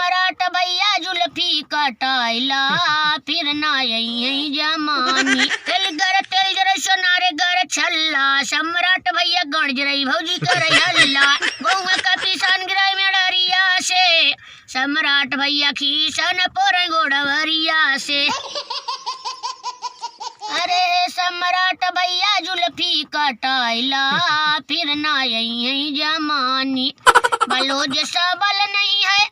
सम्राट भैया जुल्फी कटाइला फिर ना यही जमानी तेल जरे सोनारे गर छल्ला सम्राट भैया गण जरई भौजी करे हल्ला गौवा का पिसान गिराई में डरिया से सम्राट भैया खीसन पोरे गोड़वरिया से अरे सम्राट भैया जुल्फी कटाइला फिर ना यही जमानी बलोज सबल नहीं है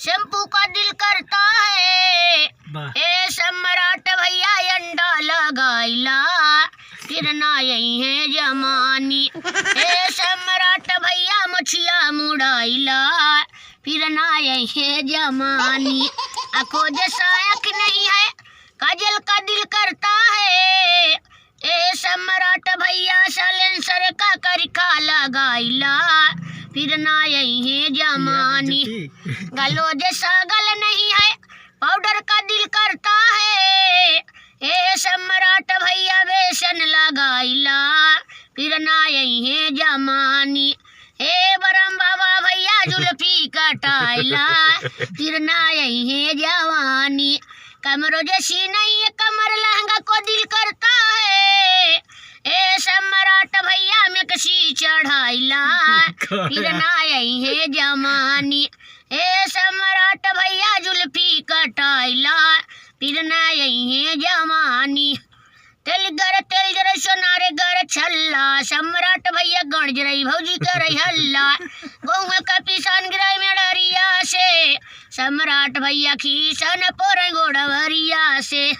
शैम्पू का दिल करता है ए सम्राट भैया अंडा लगाइला फिर ना यही है जमानी ए सम्राट भैया मछिया मुड़ाइला फिर ना यही है जमानी आंखों जैसा आँख नहीं है काजल का दिल करता है ए सम्राट भैया सलेंसर का करिखा लगाइला फिर ना यही है जमानी गलो जैसा गल नहीं है पाउडर का दिल करता है ए सम्राट भैया बेसन लगाइला फिर ना यही है जमानी ए बरम बाबा भैया जुल्फी कटाइला फिर ना यही है जवानी कमरों जैसी नहीं है कमर लहंगा को दिल करता है ए सम्राट भैया में कसी चढ़ाइला फिर ना यही है जमानी ए सम्राट भैया जुल्फी कटाइला फिर ना यही है जमानी तेल जरे सोनारे गर छल्ला सम्राट भैया गण जरई भौजी करे हल्ला गौवा का पिसान गिराई में डरिया से सम्राट भैया खीसन पोरे गोड़वरिया से।